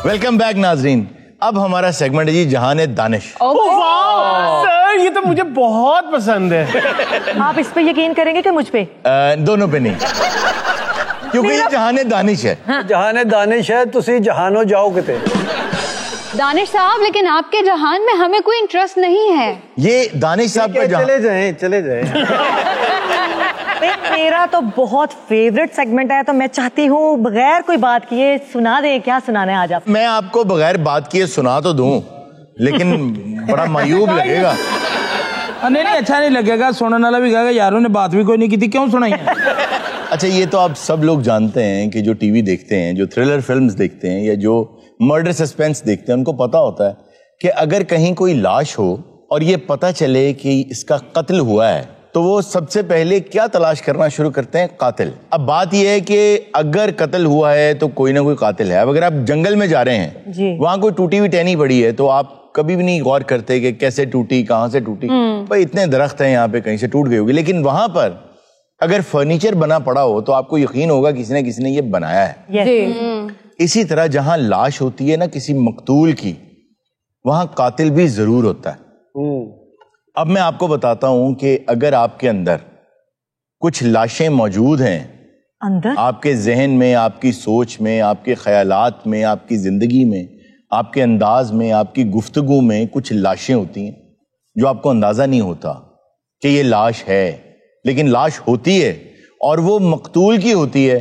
Welcome back नाजरीन। अब हमारा सेगमेंट है जी जहान दानिश। सर ये तो मुझे बहुत पसंद है। आप इस पे यकीन करेंगे कि मुझ पे? दोनों पे नहीं, क्योंकि ये जहान दानिश है। जहान दानिश है, तुसी जहानो जाओ किते। दानिश साहब, लेकिन आपके जहान में हमें कोई इंटरेस्ट नहीं है। ये दानिश साहब का जहान। चले जाएं। मेरा तो बहुत फेवरेट सेगमेंट है, तो मैं चाहती हूँ बगैर कोई बात किए सुना दे। क्या सुनाना है आज आप? मैं आपको बगैर बात किए सुना तो दूं, लेकिन बड़ा मायूब लगेगा। नहीं अच्छा नहीं लगेगा, सुनने वाला भी कहेगा यारों ने बात भी कोई नहीं की थी, क्यों सुनाई है? अच्छा, ये तो आप सब लोग जानते हैं कि जो टीवी देखते हैं, जो थ्रिलर फिल्म्स देखते हैं या जो मर्डर सस्पेंस देखते हैं, उनको पता होता है कि अगर कहीं कोई लाश हो और ये पता चले कि इसका कत्ल हुआ है, तो वो सबसे पहले क्या तलाश करना शुरू करते हैं? कातिल। अब बात यह है कि अगर कत्ल हुआ है तो कोई ना कोई कातिल है। अब अगर आप जंगल में जा रहे हैं, वहां कोई टूटी हुई टहनी पड़ी है, तो आप कभी भी नहीं गौर करते कि कैसे टूटी, कहां से टूटी। भाई इतने दरख्त हैं यहाँ पे, कहीं से टूट गई होगी। लेकिन वहां पर अगर फर्नीचर बना पड़ा हो तो आपको यकीन होगा किसी ने ये बनाया है। इसी तरह जहां लाश होती है ना किसी मकतूल की, वहां कातिल भी जरूर होता है। अब मैं आपको बताता हूं कि अगर आपके अंदर कुछ लाशें मौजूद हैं, अंदर आपके जहन में, आपकी सोच में, आपके ख्यालात में, आपकी जिंदगी में, आपके अंदाज में, आपकी गुफ्तगू में कुछ लाशें होती हैं जो आपको अंदाजा नहीं होता कि ये लाश है, लेकिन लाश होती है और वो मकतूल की होती है,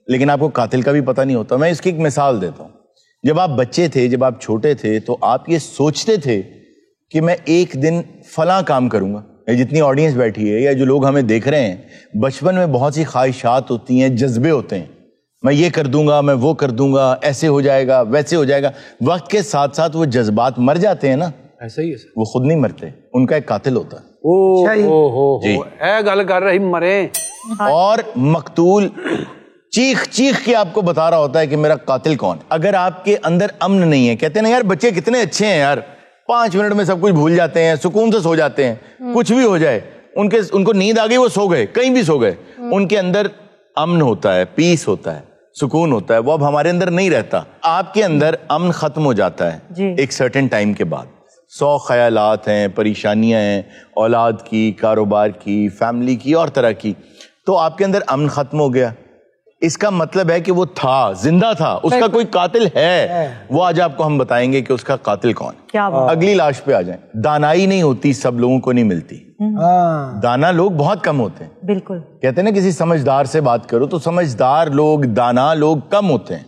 लेकिन आपको कातिल का भी पता नहीं होता। मैं इसकी एक मिसाल देता हूं। जब आप बच्चे थे, जब आप छोटे थे, तो आप ये सोचते थे कि मैं एक दिन फलां काम करूंगा। जितनी ऑडियंस बैठी है या जो लोग हमें देख रहे हैं, बचपन में बहुत सी ख्वाहिशात होती हैं, जज्बे होते हैं। मैं ये कर दूंगा, मैं वो कर दूंगा, ऐसे हो जाएगा, वैसे हो जाएगा। वक्त के साथ साथ वो जज्बात मर जाते हैं ना। ऐसा ही है सर। वो खुद नहीं मरते, उनका एक कातिल होता है। जी, गल कर रही मरे। और मकतूल चीख चीख के आपको बता रहा होता है कि मेरा कातिल कौन। अगर आपके अंदर अमन नहीं है, कहते हैं ना यार बच्चे कितने अच्छे हैं यार, 5 मिनट में सब कुछ भूल जाते हैं, सुकून से सो जाते हैं, कुछ भी हो जाए उनको नींद आ गई, वो सो गए, कहीं भी सो गए। उनके अंदर अमन होता है, पीस होता है, सुकून होता है। वो अब हमारे अंदर नहीं रहता। आपके अंदर अमन खत्म हो जाता है एक सर्टेन टाइम के बाद। 100 ख्यालात हैं, परेशानियां हैं, औलाद की, कारोबार की, फैमिली की और तरह की। तो आपके अंदर अमन खत्म हो गया। इसका मतलब है कि वो था, जिंदा था, उसका कोई कातिल है। वो आज आपको हम बताएंगे कि उसका कातिल कौन। क्या अगली लाश पे आ जाएं। दानाई नहीं होती, सब लोगों को नहीं मिलती। दाना लोग बहुत कम होते हैं। बिल्कुल। कहते हैं ना किसी समझदार से बात करो तो समझदार लोग, दाना लोग कम होते हैं।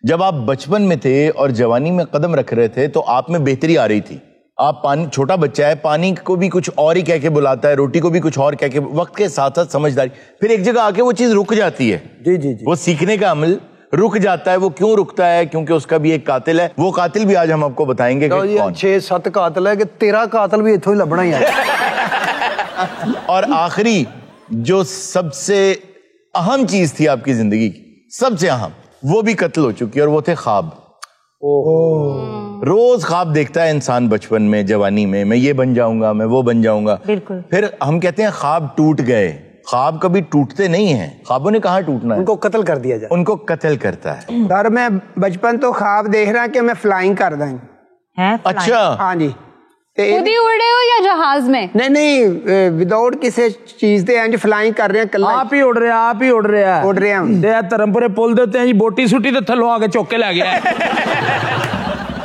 जब आप बचपन में थे और जवानी में कदम रख रहे थे तो आप में बेहतरी आ रही थी। आप पानी, छोटा बच्चा है, पानी को भी कुछ और ही कह के बुलाता है, रोटी को भी कुछ और कह के। वक्त के साथ साथ समझदारी, फिर एक जगह आके वो चीज रुक जाती है। जी। वो सीखने का अमल रुक जाता है। वो क्यों रुकता है? क्योंकि उसका भी एक कातिल है। वो कातिल भी आज हम आपको बताएंगे कि कौन। 6-7 कातिल है कि तेरा कातिल भी इथों ही लभना ही है। और आखिरी जो सबसे अहम चीज थी आपकी जिंदगी की, सबसे अहम, वो भी कत्ल हो चुकी है, और वो थे ख्वाब। रोज ख्वाब देखता है इंसान बचपन में, जवानी में, मैं ये बन जाऊंगा, मैं वो बन जाऊंगा। बिल्कुल। फिर हम कहते हैं ख्वाब टूट गए। ख्वाब कभी टूटते नहीं हैं। ख्वाबों ने कहाँ टूटना है? उनको कत्ल कर दिया जाए। उनको कत्ल करता है। सर मैं बचपन तो ख्वाब देख रहा कि मैं फ्लाइंग कर दा है। अच्छा, हाँ जी। खुद ही उड़ रहे हो या जहाज में? नहीं, विदाउट किसी चीज दे इंज फ्लाइंग कर रहे हैं। आप ही उड़ रहे हैं, आप ही उड़ रहे हैं। उड़ रहे हैं। ते धर्मपुरे पुल दे उत्ते जी बोटी सुटी ते थल्लों आके चुक के ले गया।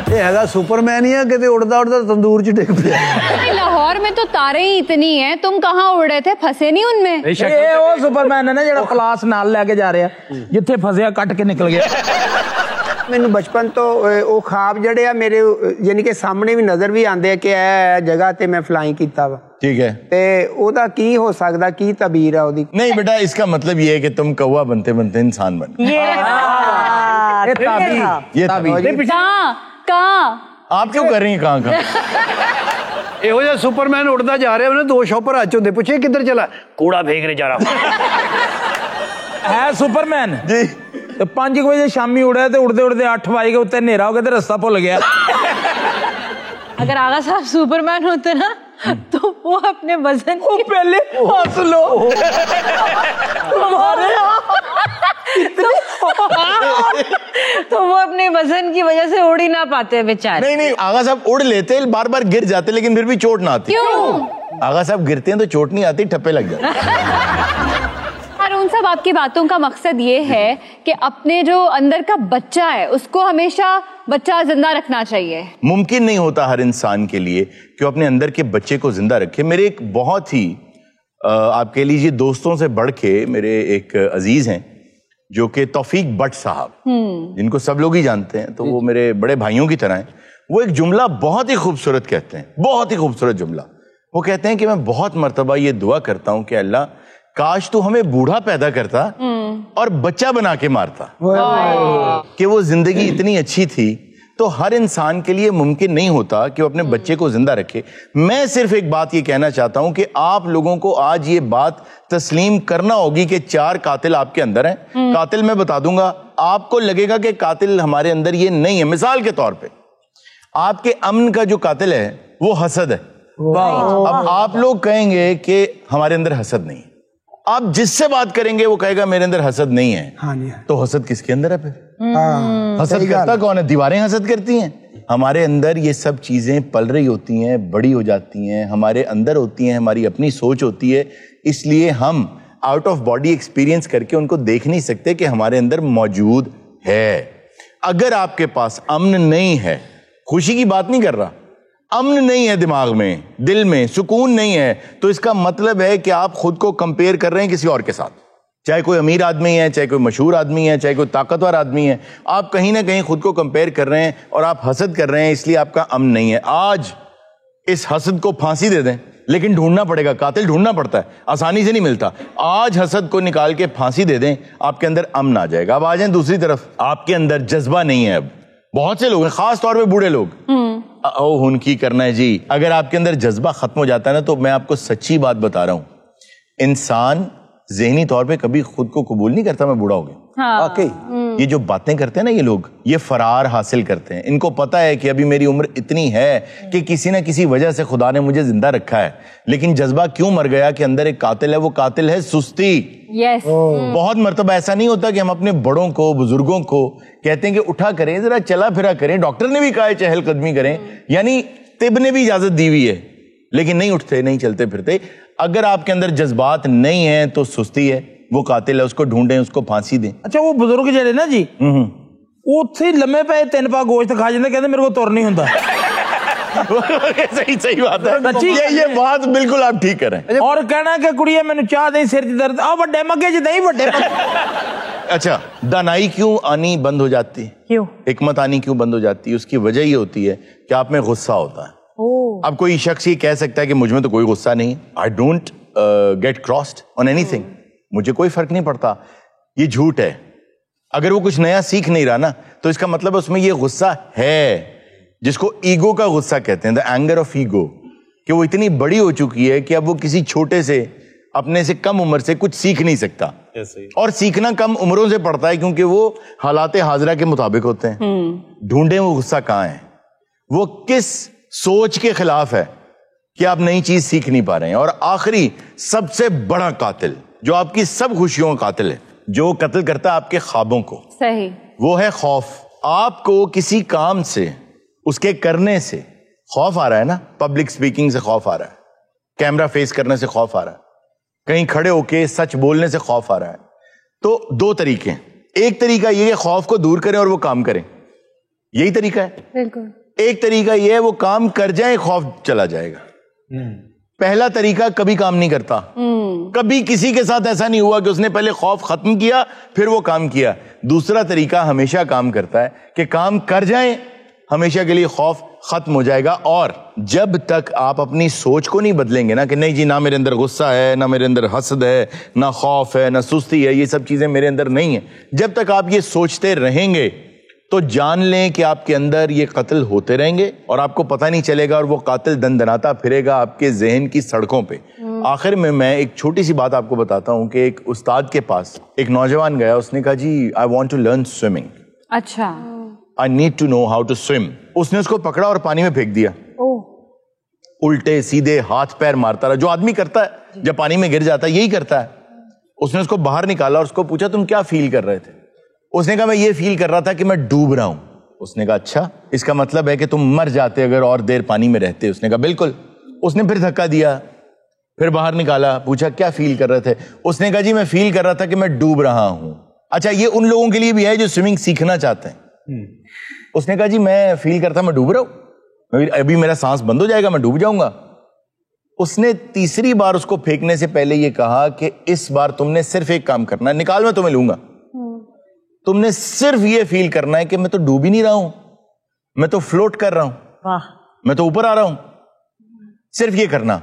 ये हैगा सुपरमैन ही है कि उड़दा उड़दा तंदूर च डिग पिया। लाहौर में तो तारे ही इतनी हैं, तुम कहाँ उड़ रहे थे? फंसे नहीं उनमें? ये वो सुपरमैन है ना जेड़ा क्लास नाल लेके जा रहा है, जिथे फंसिया कट के निकल गया। ਮੈਨੂੰ ਬਚਪਨ ਤੋਂ ਉਹ ਖਾਬ ਜਿਹੜੇ ਆ ਮੇਰੇ ਯਾਨੀ ਕਿ ਸਾਹਮਣੇ ਵੀ ਨਜ਼ਰ ਵੀ ਆਉਂਦੇ ਆ ਕਿ ਇਹ ਜਗ੍ਹਾ ਤੇ ਮੈਂ ਫਲਾਈਂਗ ਕੀਤਾ ਵਾ। ठीक है। ਤੇ ਉਹਦਾ ਕੀ ਹੋ ਸਕਦਾ, ਕੀ ਤਬੀਰ ਆ ਉਹਦੀ? नहीं बेटा, इसका मतलब ये है कि तुम कौवा बनते बनते इंसान बन गए। आप क्यों कर रही हैं कहाँ कहाँ? ਇਹੋ ਜਿਹਾ ਸੁਪਰਮੈਨ ਉੜਦਾ ਜਾ ਰਿਹਾ, ਉਹਨੇ 2 ਸ਼ੌਪਰ ਹੱਥ ਹੁੰਦੇ, ਪੁੱਛੇ ਕਿੱਧਰ ਚਲਾ? ਕੂੜਾ ਫੇंक रे जा रहा है सुपरमैन जी। 5 बजे शामी उड़े तो उड़ते उड़ते 8 बज गए, उत्ते हनेरा हो गया, रास्ता भुल गया। अगर आगा साहब सुपरमैन होते ना तो वो अपने वजन पहले हंस लो तुम्हारे تو وہ اپنے وزن کی وجہ سے اڑ ہی نہ پاتے بیچارے. نہیں آغا صاحب اڑ لیتے, بار بار گر جاتے, لیکن پھر بھی چوٹ نہ آتی. کیوں؟ آغا صاحب گرتے ہیں تو چوٹ نہیں آتی, ٹھپے لگ جاتے. ہارون صاحب, آپ کی باتوں کا مقصد یہ ہے کہ اپنے جو اندر کا بچہ ہے اس کو ہمیشہ بچہ زندہ رکھنا چاہیے. ممکن نہیں ہوتا ہر انسان کے لیے کہ وہ اپنے اندر کے بچے کو زندہ رکھے. میرے ایک بہت ہی آپ کہہ لیجیے دوستوں سے بڑھ کے میرے ایک عزیز ہیں جو کہ توفیق بٹ صاحب, جن کو سب لوگ ہی جانتے ہیں, تو وہ میرے بڑے بھائیوں کی طرح ہیں. وہ ایک جملہ بہت ہی خوبصورت کہتے ہیں, بہت ہی خوبصورت جملہ. وہ کہتے ہیں کہ میں بہت مرتبہ یہ دعا کرتا ہوں کہ اللہ کاش تو ہمیں بوڑھا پیدا کرتا اور بچہ بنا کے مارتا, کہ وہ زندگی اتنی اچھی تھی. تو ہر انسان کے لیے ممکن نہیں ہوتا کہ وہ اپنے بچے کو زندہ رکھے. میں صرف ایک بات یہ کہنا چاہتا ہوں کہ آپ لوگوں کو آج یہ بات تسلیم کرنا ہوگی کہ 4 قاتل آپ کے اندر ہیں. قاتل میں بتا دوں گا, آپ کو لگے گا کہ قاتل ہمارے اندر یہ نہیں ہے. مثال کے طور پہ آپ کے امن کا جو قاتل ہے وہ حسد ہے. اب آپ لوگ کہیں گے کہ ہمارے اندر حسد نہیں ہے. آپ جس سے بات کریں گے وہ کہے گا میرے اندر حسد نہیں ہے. تو حسد کس کے اندر ہے پھر؟ حسد کرتا کون ہے؟ دیواریں حسد کرتی ہیں. ہمارے اندر یہ سب چیزیں پل رہی ہوتی ہیں, بڑی ہو جاتی ہیں, ہمارے اندر ہوتی ہیں, ہماری اپنی سوچ ہوتی ہے. اس لیے ہم آؤٹ آف باڈی ایکسپیرینس کر کے ان کو دیکھ نہیں سکتے کہ ہمارے اندر موجود ہے. اگر آپ کے پاس امن نہیں ہے, خوشی کی بات نہیں کر رہا, امن نہیں ہے دماغ میں, دل میں سکون نہیں ہے, تو اس کا مطلب ہے کہ آپ خود کو کمپیئر کر رہے ہیں کسی اور کے ساتھ. چاہے کوئی امیر آدمی ہے, چاہے کوئی مشہور آدمی ہے, چاہے کوئی طاقتور آدمی ہے, آپ کہیں نہ کہیں خود کو کمپیئر کر رہے ہیں اور آپ حسد کر رہے ہیں, اس لیے آپ کا امن نہیں ہے. آج اس حسد کو پھانسی دے دیں, لیکن ڈھونڈنا پڑے گا, قاتل ڈھونڈنا پڑتا ہے, آسانی سے نہیں ملتا. آج حسد کو نکال کے پھانسی دے دیں, آپ کے اندر امن آ جائے گا. اب آ جائیں دوسری طرف, آپ کے اندر جذبہ نہیں ہے. اب بہت سے لوگ ہیں, خاص طور پہ بوڑھے لوگ, ان کی کرنا ہے جی. اگر آپ کے اندر جذبہ ختم ہو جاتا ہے نا, تو میں آپ کو سچی بات بتا رہا ہوں, انسان ذہنی طور پہ کبھی خود کو قبول نہیں کرتا میں بوڑھا ہو گیا. واقعی یہ جو باتیں کرتے ہیں نا یہ لوگ, یہ فرار حاصل کرتے ہیں. ان کو پتا ہے کہ ابھی میری عمر اتنی ہے کہ کسی نہ کسی وجہ سے خدا نے مجھے زندہ رکھا ہے, لیکن جذبہ کیوں مر گیا کہ اندر ایک قاتل ہے. وہ قاتل ہے سستی. بہت مرتبہ ایسا نہیں ہوتا کہ ہم اپنے بڑوں کو, بزرگوں کو کہتے ہیں کہ اٹھا کریں, ذرا چلا پھرا کریں, ڈاکٹر نے بھی کہا ہے چہل قدمی کریں, یعنی طب نے بھی اجازت دی ہوئی ہے, لیکن نہیں اٹھتے, نہیں چلتے پھرتے. اگر آپ کے اندر جذبات نہیں ہیں تو سستی ہے, وہ قاتل ہے, اس کو ڈھونڈیں, اس کو پھانسی دیں. اچھا وہ بزرگ جڑے نا جی, اتھے لمے پے 3 پا گوشت کھا جاندے, کہندے میرے کو تر نہیں ہوندا. صحیح بات ہے, یہ بات بالکل آپ ٹھیک کریں. اور کہنا کہ کڑیے مینوں چاہ دیں, سر دی درد, آ وڈے مگے جی دیں, وڈے. اچھا, دانائی کیوں آنی بند ہو جاتی, کیوں حکمت آنی کیوں بند ہو جاتی ہے؟ اس کی وجہ یہ ہوتی ہے کہ آپ میں غصہ ہوتا ہے. اب کوئی شخص یہ کہہ سکتا ہے کہ مجھ میں تو کوئی غصہ نہیں, I don't get crossed on anything, مجھے کوئی فرق نہیں پڑتا. یہ جھوٹ ہے. اگر وہ کچھ نیا سیکھ نہیں رہا نا, تو اس کا مطلب اس میں یہ غصہ ہے, جس کو ایگو کا غصہ کہتے ہیں, the anger of ego, کہ وہ اتنی بڑی ہو چکی ہے کہ اب وہ کسی چھوٹے سے, اپنے سے کم عمر سے کچھ سیکھ نہیں سکتا. اور سیکھنا کم عمروں سے پڑتا ہے کیونکہ وہ حالات حاضرہ کے مطابق ہوتے ہیں. ڈھونڈیں وہ غصہ کہاں ہے, وہ کس سوچ کے خلاف ہے کہ آپ نئی چیز سیکھ نہیں پا رہے ہیں. اور آخری سب سے بڑا قاتل, جو آپ کی سب خوشیوں کا قاتل ہے, جو قتل کرتا ہے آپ کے خوابوں کو, صحیح, وہ ہے خوف. آپ کو کسی کام سے, اس کے کرنے سے خوف آ رہا ہے نا, پبلک سپیکنگ سے خوف آ رہا ہے, کیمرہ فیس کرنے سے خوف آ رہا ہے, کہیں کھڑے ہو کے سچ بولنے سے خوف آ رہا ہے. تو 2 طریقے ہیں. ایک طریقہ یہ ہے خوف کو دور کریں اور وہ کام کریں, یہی طریقہ ہے. بالکل. ایک طریقہ یہ ہے وہ کام کر جائیں, خوف چلا جائے گا. پہلا طریقہ کبھی کام نہیں کرتا. کبھی کسی کے ساتھ ایسا نہیں ہوا کہ اس نے پہلے خوف ختم کیا پھر وہ کام کیا. دوسرا طریقہ ہمیشہ کام کرتا ہے کہ کام کر جائیں, ہمیشہ کے لیے خوف ختم ہو جائے گا. اور جب تک آپ اپنی سوچ کو نہیں بدلیں گے نا, کہ نہیں جی نہ میرے اندر غصہ ہے, نہ میرے اندر حسد ہے, نہ خوف ہے, نہ سستی ہے, یہ سب چیزیں میرے اندر نہیں ہیں, جب تک آپ یہ سوچتے رہیں گے تو جان لیں کہ آپ کے اندر یہ قتل ہوتے رہیں گے اور آپ کو پتہ نہیں چلے گا, اور وہ قاتل دندناتا پھرے گا آپ کے ذہن کی سڑکوں پہ. آخر میں ایک چھوٹی سی بات آپ کو بتاتا ہوں کہ ایک استاد کے پاس ایک نوجوان گیا, اس نے کہا جی I want to learn swimming. اچھا, I need to know how to swim. اس نے اس کو پکڑا اور پانی میں پھینک دیا. الٹے سیدھے ہاتھ پیر مارتا رہا, جو آدمی کرتا ہے جب پانی میں گر جاتا ہے یہی کرتا ہے. اس نے اس کو باہر نکالا اور اس کو پوچھا تم کیا فیل کر رہے تھے؟ उसने कहा मैं ये फील कर रहा था कि मैं डूब रहा हूं। उसने कहा अच्छा, इसका मतलब है कि तुम मर जाते अगर और देर पानी में रहते। उसने कहा बिल्कुल। उसने फिर धक्का दिया, फिर बाहर निकाला, पूछा क्या फील कर रहे थे? उसने कहा जी मैं फील कर रहा था कि मैं डूब रहा हूं। अच्छा, ये उन लोगों के लिए भी है जो स्विमिंग सीखना चाहते हैं। उसने कहा जी मैं फील करता मैं डूब रहा हूं, अभी मेरा सांस बंद हो जाएगा, मैं डूब जाऊंगा। उसने तीसरी बार उसको फेंकने से पहले ये कहा कि इस बार तुमने सिर्फ एक काम करना है, निकाल मैं तुम्हें लूंगा, तुमने सिर्फ ये फील करना है कि मैं तो डूब ही नहीं रहा हूं, मैं तो फ्लोट कर रहा हूं, वाह, मैं तो ऊपर आ रहा हूं, सिर्फ ये करना।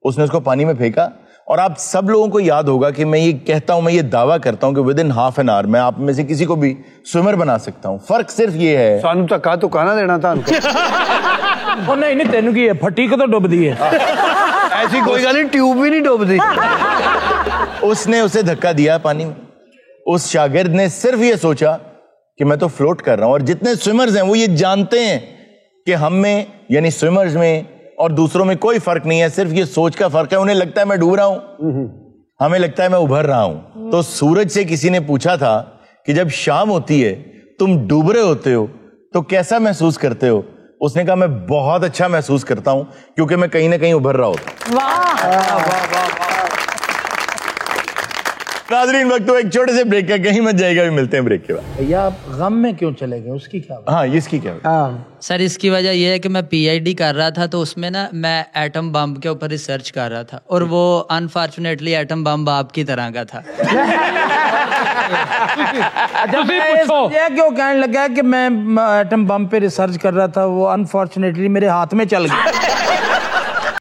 उसने उसको पानी में फेंका और आप सब लोगों को याद होगा कि मैं ये कहता हूं, मैं ये दावा करता हूं कि with in half an hour मैं आप में से किसी को भी स्विमर बना सकता हूं। फर्क सिर्फ ये है, सानू धक्का तो कहना देना था उनको। नहीं नहीं, तेनू की है फटी को तो डुबदी है। ऐसी कोई गल नहीं, ट्यूब भी नहीं डूबती। उसने उसे धक्का दिया पानी में। उस शागिर्द ने सिर्फ ये सोचा कि मैं तो फ्लोट कर रहा हूं। और जितने स्विमर्स हैं वो ये जानते हैं कि हम में यानी स्विमर्स में और दूसरों में कोई फर्क नहीं है, सिर्फ ये सोच का फर्क है। उन्हें लगता है मैं डूब रहा हूं, हमें लगता है मैं उभर रहा हूं। तो सूरज से किसी ने पूछा था कि जब शाम होती है तुम डूब रहे होते हो तो कैसा महसूस करते हो? उसने कहा मैं बहुत अच्छा महसूस करता हूं क्योंकि मैं कहीं ना कहीं उभर रहा होता। नाज़रीन, वक्त एक छोटे से ब्रेक का, कहीं मत जाएगा, भी मिलते हैं ब्रेक के बाद। भैया आप गम में क्यों चले गए, उसकी क्या बात? हाँ, इसकी क्या बात? सर इसकी वजह यह है कि मैं पीएचडी कर रहा था, तो उसमें ना मैं एटम बम के ऊपर रिसर्च कर रहा था और वो अनफॉर्चुनेटली एटम बम आपकी तरह का था। ये क्यों कहने लगा कि मैं एटम बम पे रिसर्च कर रहा था, वो अनफॉर्चुनेटली मेरे हाथ में चल गया।